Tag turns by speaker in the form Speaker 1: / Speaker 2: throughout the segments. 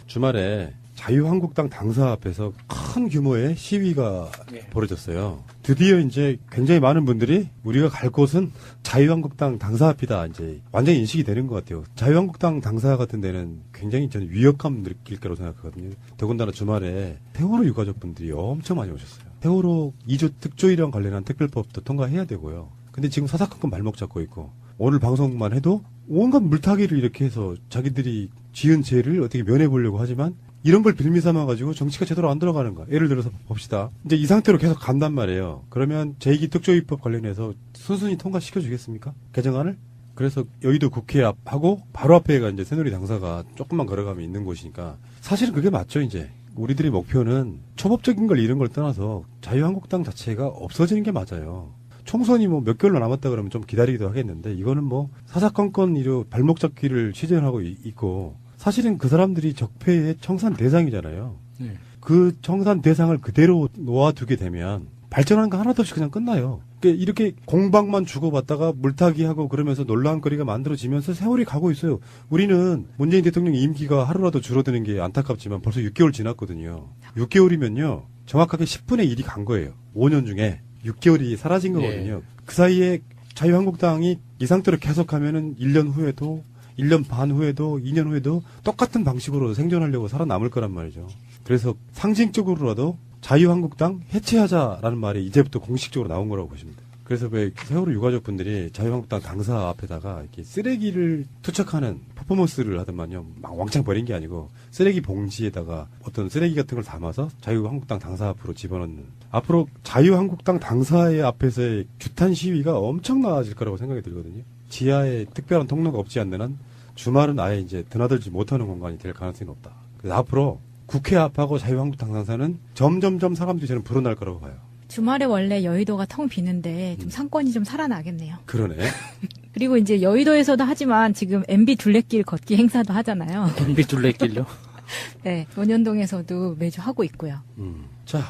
Speaker 1: 주말에 자유한국당 당사 앞에서 큰 규모의 시위가 벌어졌어요. 드디어 이제 굉장히 많은 분들이 우리가 갈 곳은 자유한국당 당사 앞이다. 이제 완전히 인식이 되는 것 같아요. 자유한국당 당사 같은 데는 굉장히 저는 위협감 느낄 거라고 생각하거든요. 더군다나 주말에 세월호 유가족분들이 엄청 많이 오셨어요. 세월호 2조 특조위랑 관련한 특별법도 통과해야 되고요. 근데 지금 사사건건 발목 잡고 있고 오늘 방송만 해도 온갖 물타기를 이렇게 해서 자기들이 지은 죄를 어떻게 면해보려고 하지만 이런 걸 빌미 삼아가지고 정치가 제대로 안 들어가는 거야. 예를 들어서 봅시다. 이제 이 상태로 계속 간단 말이에요. 그러면 제2기 특조위법 관련해서 순순히 통과시켜주겠습니까? 개정안을? 그래서 여의도 국회 앞하고 바로 앞에가 이제 새누리 당사가 조금만 걸어가면 있는 곳이니까 사실은 그게 맞죠, 이제. 우리들의 목표는 초법적인 걸 이런 걸 떠나서 자유한국당 자체가 없어지는 게 맞아요. 총선이 뭐 몇 개월 남았다 그러면 좀 기다리기도 하겠는데 이거는 뭐 사사건건 이로 발목 잡기를 시전하고 있고 사실은 그 사람들이 적폐의 청산 대상이잖아요. 네. 그 청산 대상을 그대로 놓아두게 되면 발전하는 거 하나도 없이 그냥 끝나요. 그러니까 이렇게 공방만 주고받다가 물타기하고 그러면서 논란거리가 만들어지면서 세월이 가고 있어요. 우리는 문재인 대통령 임기가 하루라도 줄어드는 게 안타깝지만 벌써 6개월 지났거든요. 6개월이면요. 정확하게 10분의 1이 간 거예요. 5년 중에 6개월이 사라진 거거든요. 네. 그 사이에 자유한국당이 이 상태로 계속하면은 1년 후에도 1년 반 후에도 2년 후에도 똑같은 방식으로 생존하려고 살아남을 거란 말이죠. 그래서 상징적으로라도 자유한국당 해체하자라는 말이 이제부터 공식적으로 나온 거라고 보시면 돼요. 그래서 왜 세월호 유가족분들이 자유한국당 당사 앞에다가 이렇게 쓰레기를 투척하는 퍼포먼스를 하더만요. 막 왕창 버린 게 아니고 쓰레기 봉지에다가 어떤 쓰레기 같은 걸 담아서 자유한국당 당사 앞으로 집어넣는. 앞으로 자유한국당 당사의 앞에서의 규탄 시위가 엄청나질 거라고 생각이 들거든요. 지하에 특별한 통로가 없지 않는 한 주말은 아예 이제 드나들지 못하는 공간이 될 가능성이 높다. 그래서 앞으로 국회 앞하고 자유한국당 당사는 점점점 사람들이 저는 불어날 거라고 봐요.
Speaker 2: 주말에 원래 여의도가 텅 비는데 좀 상권이 좀 살아나겠네요.
Speaker 1: 그러네.
Speaker 2: 그리고 이제 여의도에서도 하지만 지금 MB 둘레길 걷기 행사도 하잖아요.
Speaker 3: MB 둘레길요?
Speaker 2: 네, 논현동에서도 매주 하고 있고요.
Speaker 1: 자,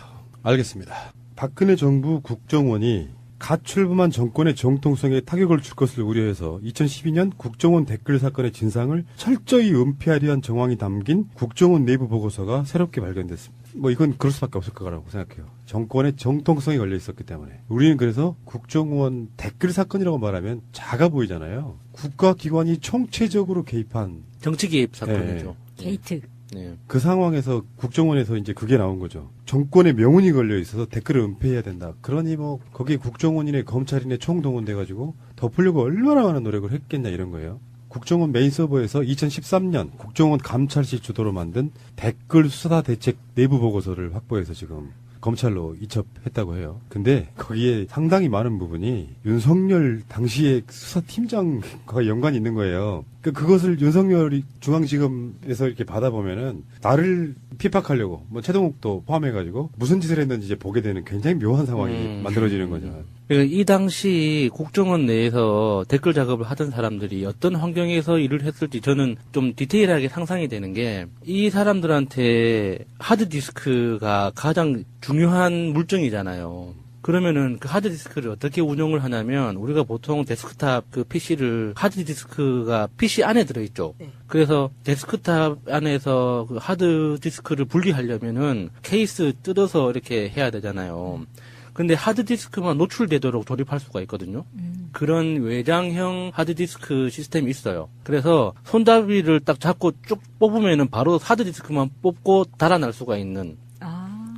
Speaker 1: 알겠습니다. 박근혜 정부 국정원이 갓 출범한 정권의 정통성에 타격을 줄 것을 우려해서 2012년 국정원 댓글 사건의 진상을 철저히 은폐하려 한 정황이 담긴 국정원 내부 보고서가 새롭게 발견됐습니다. 뭐 이건 그럴 수밖에 없을 거라고 생각해요. 정권의 정통성이 걸려 있었기 때문에. 우리는 그래서 국정원 댓글 사건이라고 말하면 작아 보이잖아요. 국가기관이 총체적으로 개입한
Speaker 3: 정치 개입 사건이죠.
Speaker 2: 네. 게이트.
Speaker 3: 네.
Speaker 1: 그 상황에서 국정원에서 이제 그게 나온 거죠. 정권의 명운이 걸려 있어서 댓글을 은폐해야 된다. 그러니 뭐 거기에 국정원이네 검찰이네 총동원돼가지고 덮으려고 얼마나 많은 노력을 했겠냐 이런 거예요. 국정원 메인 서버에서 2013년 국정원 감찰실 주도로 만든 댓글 수사 대책 내부 보고서를 확보해서 지금 검찰로 이첩했다고 해요. 근데 거기에 상당히 많은 부분이 윤석열 당시의 수사팀장과 연관이 있는 거예요. 그것을 윤석열이 중앙지검에서 이렇게 받아보면은 나를 핍박하려고 뭐 최동욱도 포함해가지고 무슨 짓을 했는지 이제 보게 되는 굉장히 묘한 상황이 만들어지는 거죠.
Speaker 3: 이 당시 국정원 내에서 댓글 작업을 하던 사람들이 어떤 환경에서 일을 했을지 저는 좀 디테일하게 상상이 되는 게 이 사람들한테 하드디스크가 가장 중요한 물증이잖아요. 그러면은 그 하드디스크를 어떻게 운영을 하냐면 우리가 보통 데스크탑 그 PC를 하드디스크가 PC 안에 들어있죠. 네. 그래서 데스크탑 안에서 그 하드디스크를 분리하려면은 케이스 뜯어서 이렇게 해야 되잖아요. 근데 하드디스크만 노출되도록 조립할 수가 있거든요. 그런 외장형 하드디스크 시스템이 있어요. 그래서 손잡이를 딱 잡고 쭉 뽑으면은 바로 하드디스크만 뽑고 달아날 수가 있는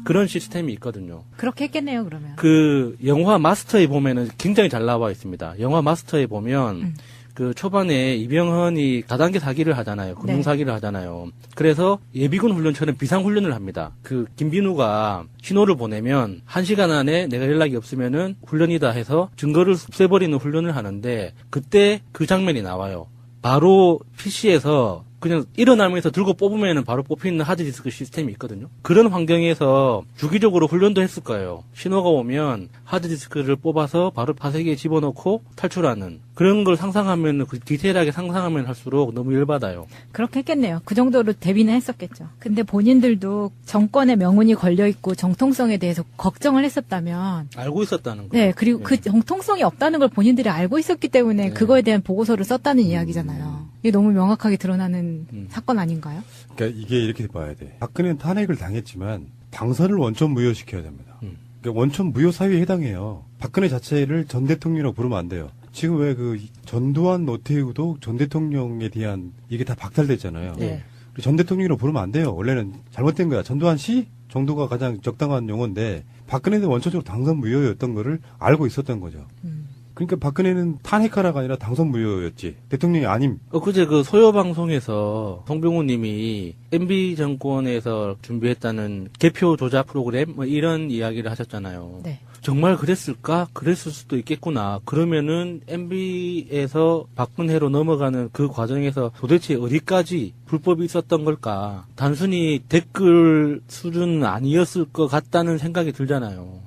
Speaker 3: 그런 시스템이 있거든요.
Speaker 2: 그렇게 했겠네요, 그러면.
Speaker 3: 그 영화 마스터에 보면은 굉장히 잘 나와 있습니다. 영화 마스터에 보면 그 초반에 이병헌이 다단계 사기를 하잖아요. 금융 사기를 하잖아요. 그래서 예비군 훈련처럼 비상 훈련을 합니다. 그 김빈우가 신호를 보내면 1시간 안에 내가 연락이 없으면은 훈련이다 해서 증거를 없애버리는 훈련을 하는데 그때 그 장면이 나와요. 바로 PC에서 그냥 일어나면서 들고 뽑으면은 바로 뽑히는 하드디스크 시스템이 있거든요. 그런 환경에서 주기적으로 훈련도 했을 거예요. 신호가 오면 하드디스크를 뽑아서 바로 파쇄기에 집어넣고 탈출하는 그런 걸 상상하면, 그 디테일하게 상상하면 할수록 너무 열받아요.
Speaker 2: 그렇게 했겠네요. 그 정도로 대비는 했었겠죠. 근데 본인들도 정권의 명운이 걸려있고 정통성에 대해서 걱정을 했었다면,
Speaker 3: 알고 있었다는 거.
Speaker 2: 네, 그리고 그 정통성이 없다는 걸 본인들이 알고 있었기 때문에
Speaker 3: 네.
Speaker 2: 그거에 대한 보고서를 썼다는 이야기잖아요. 이게 너무 명확하게 드러나는 사건 아닌가요?
Speaker 1: 그러니까 이게 이렇게 봐야 돼. 박근혜는 탄핵을 당했지만 당선을 원천 무효시켜야 됩니다. 그러니까 원천 무효 사유에 해당해요. 박근혜 자체를 전 대통령이라고 부르면 안 돼요. 지금 왜 그 전두환, 노태우도 전 대통령에 대한 이게 다 박탈됐잖아요.
Speaker 2: 네.
Speaker 1: 전 대통령이라고 부르면 안 돼요. 원래는 잘못된 거야. 전두환 씨 정도가 가장 적당한 용어인데 박근혜는 원천적으로 당선 무효였던 거를 알고 있었던 거죠. 그러니까 박근혜는 탄핵하라가 아니라 당선 무효였지. 대통령이 아님.
Speaker 3: 그제 그 소요 방송에서 송병우 님이 MB 정권에서 준비했다는 개표 조작 프로그램 뭐 이런 이야기를 하셨잖아요.
Speaker 2: 네.
Speaker 3: 정말 그랬을까? 그랬을 수도 있겠구나. 그러면은 MB에서 박근혜로 넘어가는 그 과정에서 도대체 어디까지 불법이 있었던 걸까? 단순히 댓글 수준은 아니었을 것 같다는 생각이 들잖아요.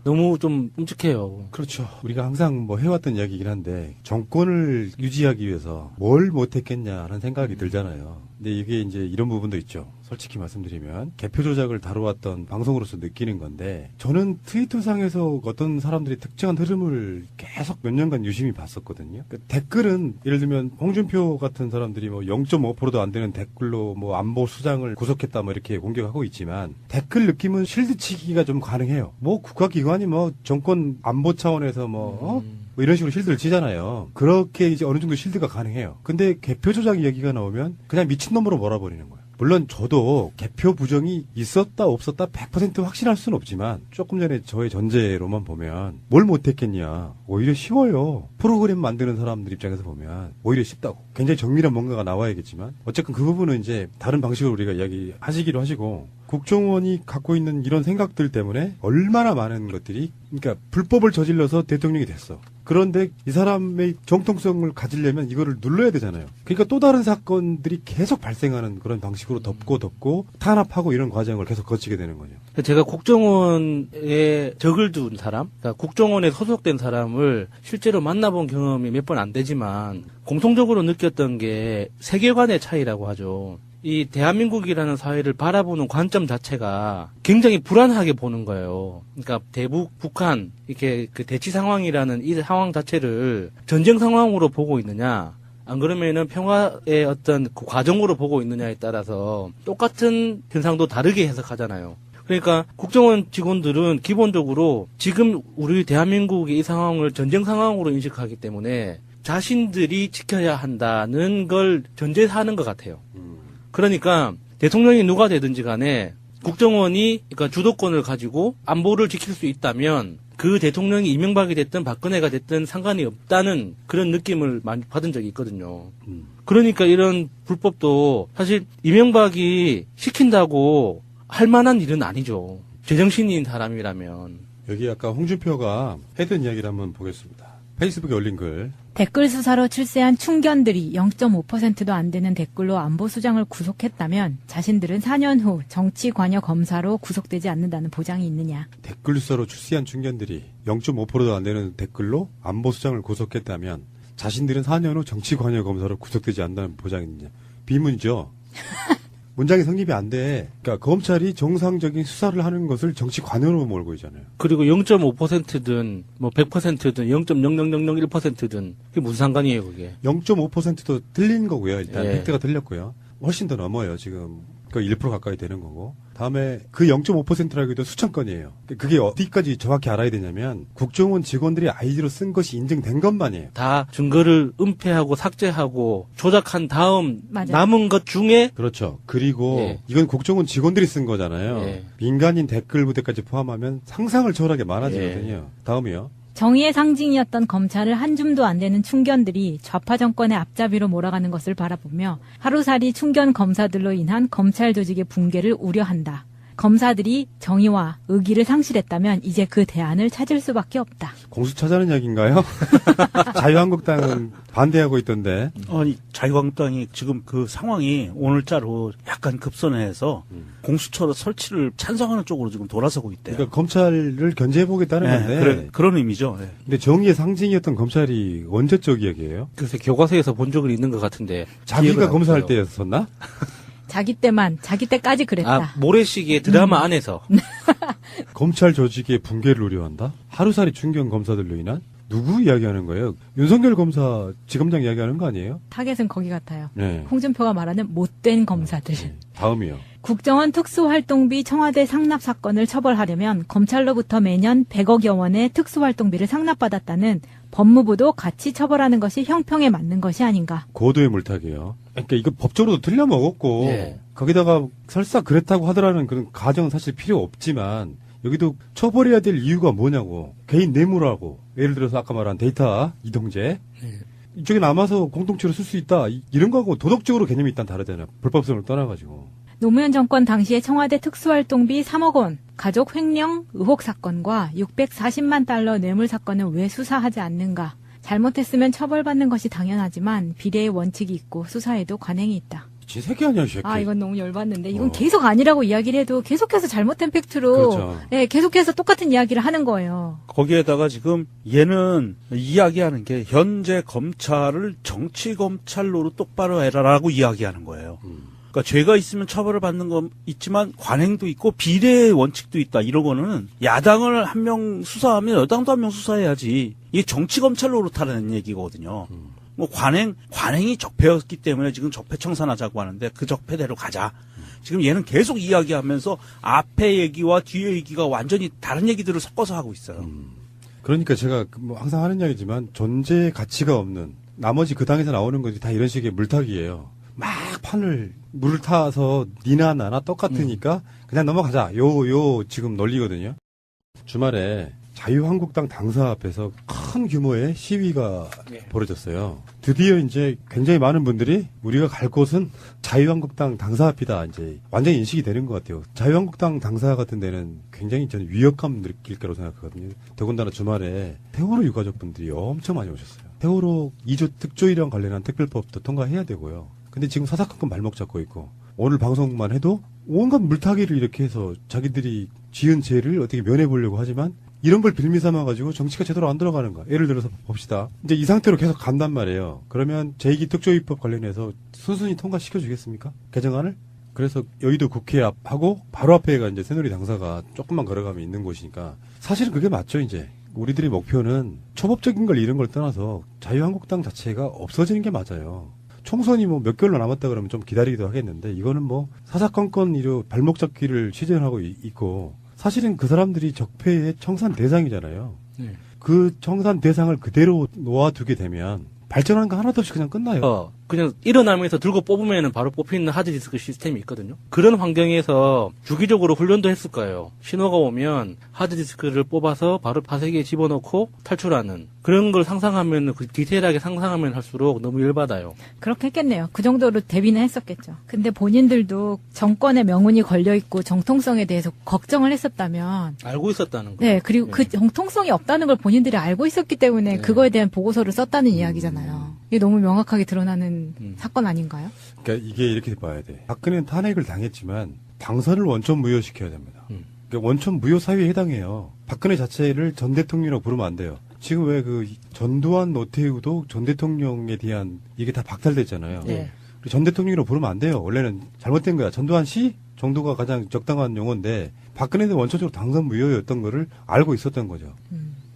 Speaker 3: 너무 좀 끔찍해요.
Speaker 1: 그렇죠. 우리가 항상 뭐 해왔던 이야기이긴 한데 정권을 유지하기 위해서 뭘 못했겠냐 하는 생각이 들잖아요. 근데 이게 이제 이런 부분도 있죠. 솔직히 말씀드리면 개표 조작을 다루었던 방송으로서 느끼는 건데 저는 트위터상에서 어떤 사람들이 특정한 흐름을 계속 몇 년간 유심히 봤었거든요. 그 댓글은 예를 들면 홍준표 같은 사람들이 뭐 0.5%도 안 되는 댓글로 뭐 안보 수장을 구속했다 뭐 이렇게 공격하고 있지만 댓글 느낌은 실드치기가 좀 가능해요. 뭐 국가기관이 뭐 정권 안보 차원에서 뭐 이런 식으로 실드를 치잖아요. 그렇게 이제 어느 정도 실드가 가능해요. 근데 개표 조작 얘기가 나오면 그냥 미친놈으로 몰아버리는 거예요. 물론 저도 개표 부정이 있었다 없었다 100% 확신할 수는 없지만 조금 전에 저의 전제로만 보면 뭘 못했겠냐. 오히려 쉬워요. 프로그램 만드는 사람들 입장에서 보면 오히려 쉽다고. 굉장히 정밀한 뭔가가 나와야겠지만 어쨌든 그 부분은 이제 다른 방식으로 우리가 이야기하시기로 하시고 국정원이 갖고 있는 이런 생각들 때문에 얼마나 많은 것들이 그러니까 불법을 저질러서 대통령이 됐어. 그런데 이 사람의 정통성을 가지려면 이거를 눌러야 되잖아요. 그러니까 또 다른 사건들이 계속 발생하는 그런 방식으로 덮고 탄압하고 이런 과정을 계속 거치게 되는 거죠.
Speaker 3: 제가 국정원에 적을 둔 사람, 그러니까 국정원에 소속된 사람을 실제로 만나본 경험이 몇 번 안 되지만 공통적으로 느꼈던 게 세계관의 차이라고 하죠. 이 대한민국이라는 사회를 바라보는 관점 자체가 굉장히 불안하게 보는 거예요. 그러니까 대북, 북한, 이렇게 그 대치 상황이라는 이 상황 자체를 전쟁 상황으로 보고 있느냐, 안 그러면은 평화의 어떤 그 과정으로 보고 있느냐에 따라서 똑같은 현상도 다르게 해석하잖아요. 그러니까 국정원 직원들은 기본적으로 지금 우리 대한민국의 이 상황을 전쟁 상황으로 인식하기 때문에 자신들이 지켜야 한다는 걸 전제하는 것 같아요. 그러니까 대통령이 누가 되든지 간에 국정원이 그러니까 주도권을 가지고 안보를 지킬 수 있다면 그 대통령이 이명박이 됐든 박근혜가 됐든 상관이 없다는 그런 느낌을 많이 받은 적이 있거든요. 그러니까 이런 불법도 사실 이명박이 시킨다고 할 만한 일은 아니죠. 제정신인 사람이라면.
Speaker 1: 여기 아까 홍준표가 했던 이야기를 한번 보겠습니다. 페이스북에 올린 글.
Speaker 2: 댓글 수사로 출세한 충견들이 0.5%도 안 되는 댓글로 안보수장을 구속했다면 자신들은 4년 후 정치관여검사로 구속되지 않는다는 보장이 있느냐.
Speaker 1: 댓글 수사로 출세한 충견들이 0.5%도 안 되는 댓글로 안보수장을 구속했다면 자신들은 4년 후 정치관여검사로 구속되지 않는다는 보장이 있느냐. 비문이죠. 문장이 성립이 안 돼. 그러니까 검찰이 정상적인 수사를 하는 것을 정치 관여로 몰고 있잖아요.
Speaker 3: 그리고 0.5%든 뭐 100%든 0.00001%든 그게 무슨 상관이에요, 그게?
Speaker 1: 0.5%도 틀린 거고요. 일단
Speaker 3: 예.
Speaker 1: 획득가 틀렸고요. 훨씬 더 넘어요. 지금 그 1% 가까이 되는 거고. 다음에 그 0.5%라고 해도 수천 건이에요. 그게 어디까지 정확히 알아야 되냐면 국정원 직원들이 아이디로 쓴 것이 인증된 것만이에요.
Speaker 3: 다 증거를 은폐하고 삭제하고 조작한 다음
Speaker 2: 맞아요.
Speaker 3: 남은 것 중에
Speaker 1: 그렇죠. 그리고
Speaker 3: 예.
Speaker 1: 이건 국정원 직원들이 쓴 거잖아요.
Speaker 3: 예.
Speaker 1: 민간인 댓글 부대까지 포함하면 상상을 초월하게 많아지거든요.
Speaker 3: 예.
Speaker 1: 다음이요.
Speaker 2: 정의의 상징이었던 검찰을 한 줌도 안 되는 충견들이 좌파 정권의 앞잡이로 몰아가는 것을 바라보며 하루살이 충견 검사들로 인한 검찰 조직의 붕괴를 우려한다. 검사들이 정의와 의기를 상실했다면 이제 그 대안을 찾을 수밖에 없다.
Speaker 1: 공수처자는 얘기인가요? 자유한국당은 반대하고 있던데.
Speaker 4: 아니, 자유한국당이 지금 그 상황이 오늘자로 약간 급선회해서 공수처 설치를 찬성하는 쪽으로 지금 돌아서고 있대요.
Speaker 1: 그러니까 검찰을 견제해보겠다는
Speaker 4: 네,
Speaker 1: 건데.
Speaker 4: 그런 의미죠. 네.
Speaker 1: 근데 정의의 상징이었던 검찰이 언제적 이야기예요?
Speaker 3: 글쎄 교과서에서 본 적은 있는 것 같은데
Speaker 1: 자기가
Speaker 3: 기억은 안
Speaker 1: 검사할
Speaker 3: 나요.
Speaker 1: 때였었나?
Speaker 2: 자기 때까지 그랬다.
Speaker 3: 아 모래시계 드라마 안에서
Speaker 1: 검찰 조직의 붕괴를 우려한다? 하루살이 중견 검사들로 인한? 누구 이야기하는 거예요? 윤석열 검사 지검장 이야기하는 거 아니에요?
Speaker 2: 타겟은 거기 같아요.
Speaker 1: 네.
Speaker 2: 홍준표가 말하는 못된 검사들.
Speaker 1: 네. 다음이요.
Speaker 2: 국정원 특수활동비 청와대 상납 사건을 처벌하려면 검찰로부터 매년 100억여 원의 특수활동비를 상납받았다는 법무부도 같이 처벌하는 것이 형평에 맞는 것이 아닌가.
Speaker 1: 고도의 물타기예요. 그러니까 이거 법적으로도 틀려먹었고
Speaker 3: 예.
Speaker 1: 거기다가 설사 그랬다고 하더라는 그런 가정은 사실 필요 없지만 여기도 처벌해야 될 이유가 뭐냐고. 개인 뇌물하고 예를 들어서 아까 말한 데이터 이동제 이쪽에 남아서 공동체로 쓸 수 있다. 이런 거하고 도덕적으로 개념이 일단 다르잖아요. 불법성을 떠나가지고.
Speaker 2: 노무현 정권 당시에 청와대 특수활동비 3억 원, 가족 횡령 의혹 사건과 640만 달러 뇌물 사건은 왜 수사하지 않는가. 잘못했으면 처벌받는 것이 당연하지만 비례의 원칙이 있고 수사에도 관행이 있다.
Speaker 1: 진새끼 아니야, 이 새끼.
Speaker 2: 아, 이건 너무 열받는데. 이건 계속 아니라고 이야기를 해도 계속해서 잘못된 팩트로
Speaker 1: 그렇죠.
Speaker 2: 예, 계속해서 똑같은 이야기를 하는 거예요.
Speaker 4: 거기에다가 지금 얘는 이야기하는 게 현재 검찰을 정치검찰로로 똑바로 해라라고 이야기하는 거예요. 그러니까 죄가 있으면 처벌을 받는 건 있지만 관행도 있고 비례의 원칙도 있다. 이러고는 야당을 한 명 수사하면 여당도 한 명 수사해야지. 이게 정치검찰로 그렇다는 얘기거든요. 뭐 관행이 적폐였기 때문에 지금 적폐 청산하자고 하는데 그 적폐대로 가자. 지금 얘는 계속 이야기하면서 앞에 얘기와 뒤에 얘기가 완전히 다른 얘기들을 섞어서 하고 있어요.
Speaker 1: 그러니까 제가 뭐 항상 하는 이야기지만 존재 가치가 없는 나머지 그 당에서 나오는 것이 다 이런 식의 물타기예요. 막 판을 물을 타서 니나 나나 똑같으니까 그냥 넘어가자. 요 지금 논리거든요. 주말에 자유한국당 당사 앞에서 큰 규모의 시위가 벌어졌어요. 드디어 이제 굉장히 많은 분들이 우리가 갈 곳은 자유한국당 당사 앞이다. 이제 완전히 인식이 되는 것 같아요. 자유한국당 당사 같은 데는 굉장히 저는 위협감 느낄 거라고 생각하거든요. 더군다나 주말에 세월호 유가족분들이 엄청 많이 오셨어요. 세월호 2조 특조위랑 관련한 특별법도 통과해야 되고요. 근데 지금 사사건건 발목 잡고 있고 오늘 방송만 해도 온갖 물타기를 이렇게 해서 자기들이 지은 죄를 어떻게 면해보려고 하지만 이런 걸 빌미 삼아가지고 정치가 제대로 안 들어가는가. 예를 들어서 봅시다. 이제 이 상태로 계속 간단 말이에요. 그러면 제2기 특조위법 관련해서 순순히 통과시켜주겠습니까? 개정안을? 그래서 여의도 국회 앞하고 바로 앞에가 이제 새누리 당사가 조금만 걸어가면 있는 곳이니까 사실은 그게 맞죠, 이제. 우리들의 목표는 초법적인 걸 이런 걸 떠나서 자유한국당 자체가 없어지는 게 맞아요. 총선이 뭐 몇 개월로 남았다 그러면 좀 기다리기도 하겠는데 이거는 뭐 사사건건 이런 발목 잡기를 시전하고 있고 사실은 그 사람들이 적폐의 청산 대상이잖아요. 그 청산 대상을 그대로 놓아두게 되면 발전하는 거 하나도 없이 그냥 끝나요.
Speaker 3: 그냥 일어나면서 들고 뽑으면 바로 뽑히는 하드디스크 시스템이 있거든요. 그런 환경에서 주기적으로 훈련도 했을 거예요. 신호가 오면 하드디스크를 뽑아서 바로 파쇄기에 집어넣고 탈출하는 그런 걸 상상하면 디테일하게 상상하면 할수록 너무 열받아요.
Speaker 2: 그렇게 했겠네요. 그 정도로 대비는 했었겠죠. 근데 본인들도 정권의 명운이 걸려있고 정통성에 대해서 걱정을 했었다면
Speaker 3: 알고 있었다는 거예요.
Speaker 2: 네, 그리고 그 정통성이 없다는 걸 본인들이 알고 있었기 때문에 그거에 대한 보고서를 썼다는 이야기잖아요. 이게 너무 명확하게 드러나는 사건 아닌가요?
Speaker 1: 그러니까 이게 이렇게 봐야 돼. 박근혜는 탄핵을 당했지만 당선을 원천 무효시켜야 됩니다. 그러니까 원천 무효 사유에 해당해요. 박근혜 자체를 전 대통령이라고 부르면 안 돼요. 지금 왜 그 전두환 노태우도 전 대통령에 대한 이게 다 박탈됐잖아요.
Speaker 2: 네.
Speaker 1: 전 대통령이라고 부르면 안 돼요. 원래는 잘못된 거야. 전두환 씨 정도가 가장 적당한 용어인데 박근혜는 원천적으로 당선 무효였던 거를 알고 있었던 거죠.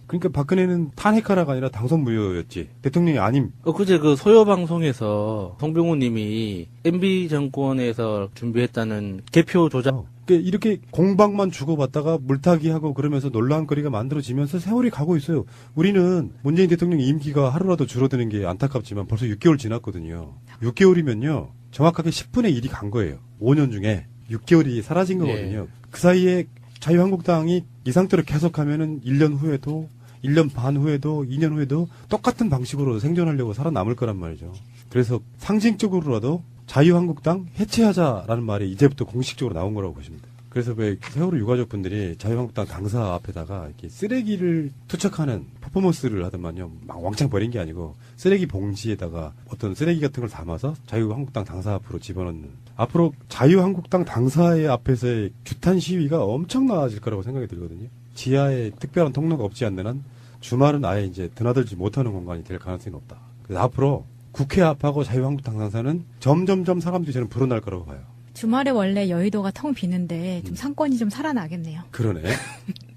Speaker 1: 그러니까 박근혜는 탄핵하라가 아니라 당선 무효였지. 대통령이 아님.
Speaker 3: 그제 그 소요 방송에서 송병호 님이 MB 정권에서 준비했다는 개표 조작.
Speaker 1: 그러니까 이렇게 공방만 주고받다가 물타기하고 그러면서 논란거리가 만들어지면서 세월이 가고 있어요. 우리는 문재인 대통령 임기가 하루라도 줄어드는 게 안타깝지만 벌써 6개월 지났거든요. 6개월이면요. 정확하게 10분의 1이 간 거예요. 5년 중에 6개월이 사라진 거거든요. 그 사이에 자유한국당이 이 상태로 계속하면은 1년 후에도 1년 반 후에도 2년 후에도 똑같은 방식으로 생존하려고 살아남을 거란 말이죠. 그래서 상징적으로라도 자유한국당 해체하자라는 말이 이제부터 공식적으로 나온 거라고 보시면 돼요. 그래서 왜 세월호 유가족분들이 자유한국당 당사 앞에다가 이렇게 쓰레기를 투척하는 퍼포먼스를 하더만요. 막 왕창 버린 게 아니고 쓰레기 봉지에다가 어떤 쓰레기 같은 걸 담아서 자유한국당 당사 앞으로 집어넣는. 앞으로 자유한국당 당사의 앞에서의 규탄 시위가 엄청나질 거라고 생각이 들거든요. 지하에 특별한 통로가 없지 않는 한 주말은 아예 이제 드나들지 못하는 공간이 될 가능성이 높다. 그래서 앞으로 국회 앞하고 자유한국당 당사는 점점점 사람들이 저는 불어날 거라고 봐요.
Speaker 2: 주말에 원래 여의도가 텅 비는데 좀 상권이 좀 살아나겠네요.
Speaker 1: 그러네.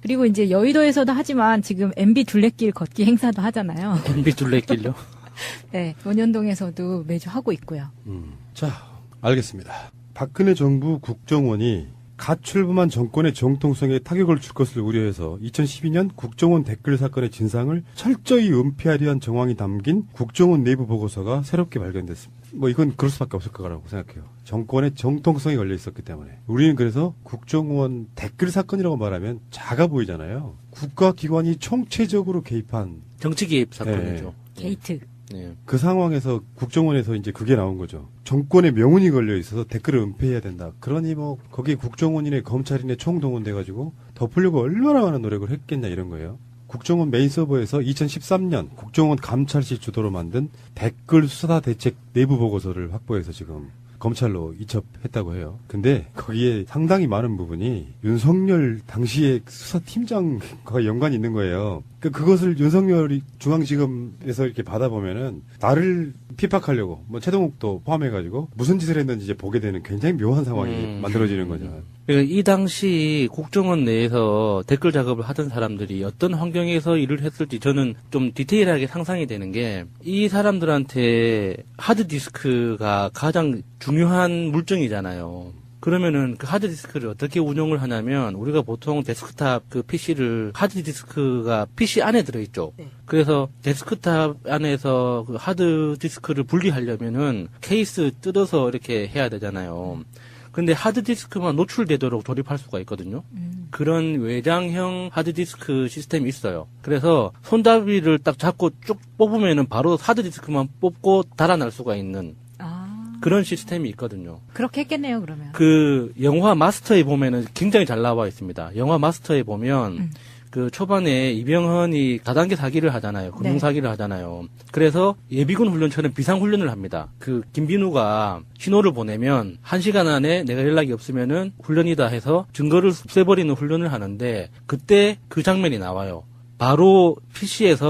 Speaker 2: 그리고 이제 여의도에서도 하지만 지금 MB 둘레길 걷기 행사도 하잖아요.
Speaker 3: MB 둘레길요?
Speaker 2: 네, 원현동에서도 매주 하고 있고요.
Speaker 1: 자, 알겠습니다. 박근혜 정부 국정원이 갓 출범한 정권의 정통성에 타격을 줄 것을 우려해서 2012년 국정원 댓글 사건의 진상을 철저히 은폐하려 한 정황이 담긴 국정원 내부 보고서가 새롭게 발견됐습니다. 뭐 이건 그럴 수밖에 없을 거라고 생각해요. 정권의 정통성이 걸려 있었기 때문에. 우리는 그래서 국정원 댓글 사건이라고 말하면 작아 보이잖아요. 국가기관이 총체적으로 개입한
Speaker 3: 정치 개입 사건이죠.
Speaker 2: 게이트.
Speaker 3: 네.
Speaker 1: 그 상황에서 국정원에서 이제 그게 나온 거죠. 정권의 명운이 걸려 있어서 댓글을 은폐해야 된다. 그러니 뭐 거기에 국정원이네 검찰이네 총동원돼가지고 덮으려고 얼마나 많은 노력을 했겠냐 이런 거예요. 국정원 메인 서버에서 2013년 국정원 감찰실 주도로 만든 댓글 수사 대책 내부 보고서를 확보해서 지금 검찰로 이첩했다고 해요. 근데 거기에 상당히 많은 부분이 윤석열 당시의 수사팀장과 연관이 있는 거예요. 그것을 윤석열이 중앙지검에서 이렇게 받아보면은 나를 핍박하려고 뭐 최동욱도 포함해가지고 무슨 짓을 했는지 이제 보게 되는 굉장히 묘한 상황이 만들어지는 거죠.
Speaker 3: 그러니까 이 당시 국정원 내에서 댓글 작업을 하던 사람들이 어떤 환경에서 일을 했을지 저는 좀 디테일하게 상상이 되는 게 이 사람들한테 하드디스크가 가장 중요한 물증이잖아요. 그러면은 그 하드디스크를 어떻게 운용을 하냐면 우리가 보통 데스크탑 그 PC를 하드디스크가 PC 안에 들어있죠.
Speaker 2: 네.
Speaker 3: 그래서 데스크탑 안에서 그 하드디스크를 분리하려면은 케이스 뜯어서 이렇게 해야 되잖아요. 근데 하드디스크만 노출되도록 조립할 수가 있거든요. 그런 외장형 하드디스크 시스템이 있어요. 그래서 손잡이를 딱 잡고 쭉 뽑으면은 바로 하드디스크만 뽑고 달아날 수가 있는 그런 시스템이 있거든요.
Speaker 2: 그렇게 했겠네요, 그러면.
Speaker 3: 그 영화 마스터에 보면은 굉장히 잘 나와 있습니다. 영화 마스터에 보면 그 초반에 이병헌이 다단계 사기를 하잖아요. 금융 사기를 하잖아요. 그래서 예비군 훈련처럼 비상 훈련을 합니다. 그 김빈우가 신호를 보내면 1시간 안에 내가 연락이 없으면은 훈련이다 해서 증거를 없애버리는 훈련을 하는데 그때 그 장면이 나와요. 바로 PC에서